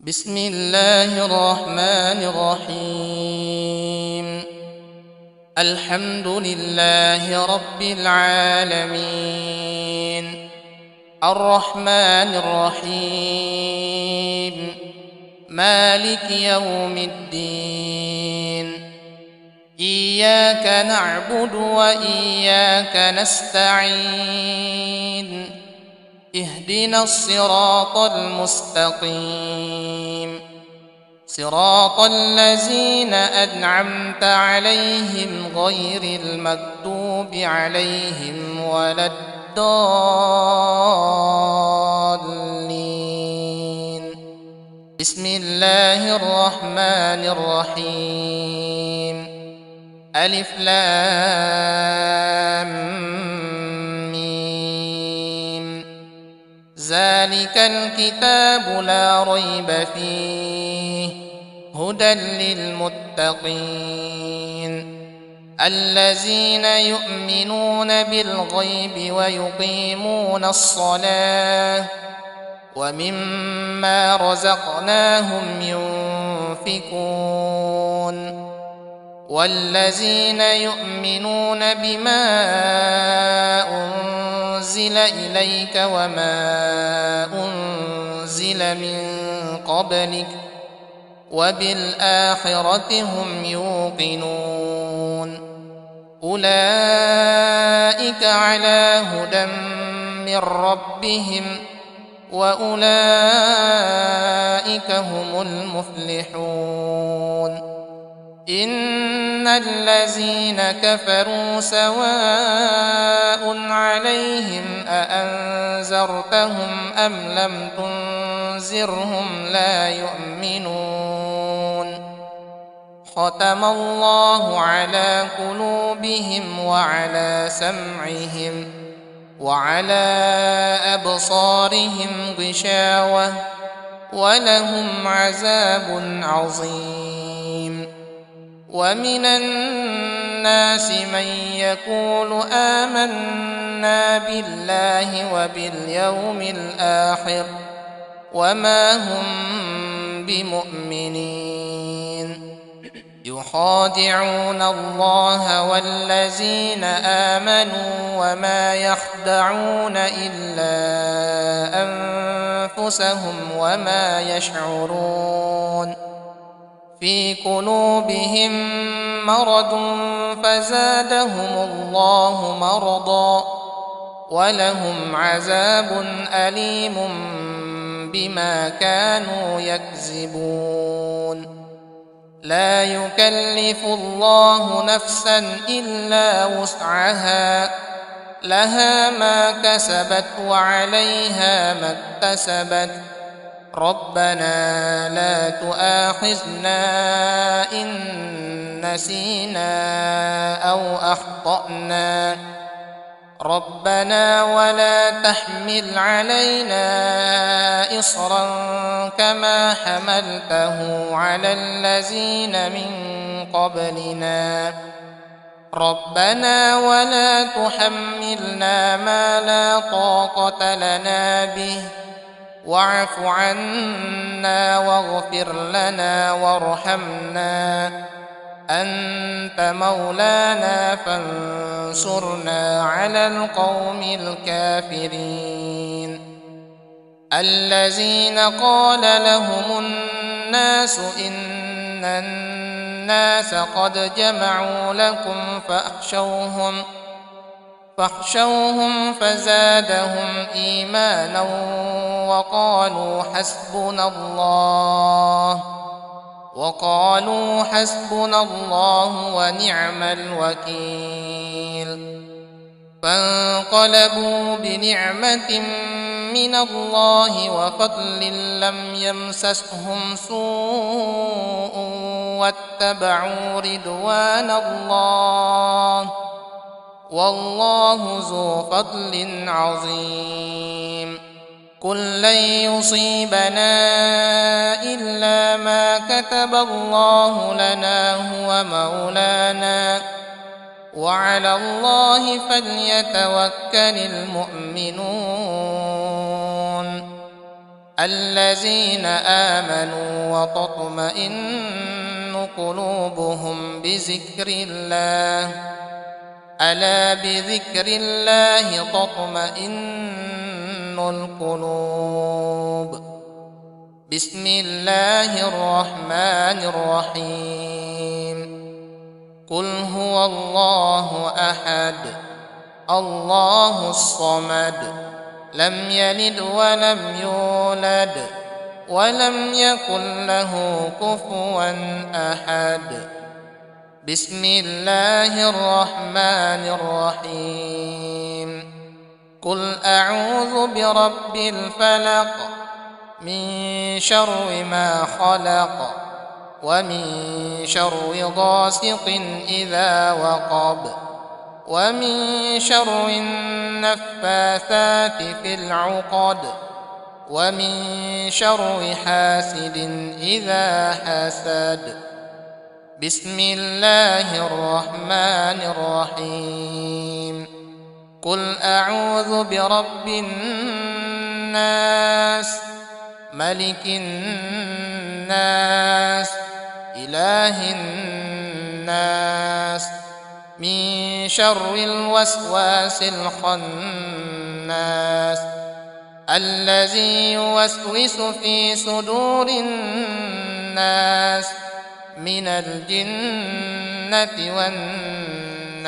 بسم الله الرحمن الرحيم. الحمد لله رب العالمين، الرحمن الرحيم، مالك يوم الدين. إياك نعبد وإياك نستعين، اهدنا الصراط المستقيم، صراط الذين أنعمت عليهم غير المغضوب عليهم ولا الضالين. بسم الله الرحمن الرحيم. ألف لام ذلك الكتاب لا ريب فيه هدى للمتقين الذين يؤمنون بالغيب ويقيمون الصلاة ومما رزقناهم ينفقون والذين يؤمنون بما أنزل إليك وما أنزل من قبلك وبالآخرة هم يوقنون أولئك على هدى من ربهم وأولئك هم المفلحون. إن الذين كفروا سواء عليهم أأنذرتهم أم لم تنذرهم لا يؤمنون. ختم الله على قلوبهم وعلى سمعهم وعلى أبصارهم غشاوة ولهم عذاب عظيم. ومن الناس من يقول آمنا بالله وباليوم الآخر وما هم بمؤمنين يخادعون الله والذين آمنوا وما يخدعون إلا أنفسهم وما يشعرون. في قلوبهم مرض فزادهم الله مرضا ولهم عذاب أليم بما كانوا يكذبون. لا يكلف الله نفسا إلا وسعها لها ما كسبت وعليها ما اكتسبت. ربنا لا تؤاخذنا إن نسينا أو أخطأنا. ربنا ولا تحمل علينا إصرا كما حملته على الذين من قبلنا. ربنا ولا تحملنا ما لا طاقة لنا به واعف عنا واغفر لنا وارحمنا أنت مولانا فانصرنا على القوم الكافرين. الذين قال لهم الناس إن الناس قد جمعوا لكم فاخشوهم فزادهم إيمانا وقالوا حسبنا الله ونعم الوكيل. فانقلبوا بنعمة من الله وفضل لم يمسسهم سوء واتبعوا رضوان الله والله ذو فضل عظيم. قل لن يصيبنا إلا ما كتب الله لنا هو مولانا وعلى الله فليتوكل المؤمنون. الذين آمنوا وتطمئن قلوبهم بذكر الله ألا بذكر الله تطمئن القلوب. بسم الله الرحمن الرحيم. قل هو الله أحد الله الصمد لم يلد ولم يولد ولم يكن له كفوا أحد. بسم الله الرحمن الرحيم. قل أعوذ برب الفلق من شر ما خلق ومن شر غاسق إذا وقب ومن شر النفاثات في العقد ومن شر حاسد إذا حسد. بسم الله الرحمن الرحيم. قل أعوذ برب الناس ملك الناس إله الناس من شر الوسواس الخناس الذي يوسوس في صدور الناس من الجنة والناس.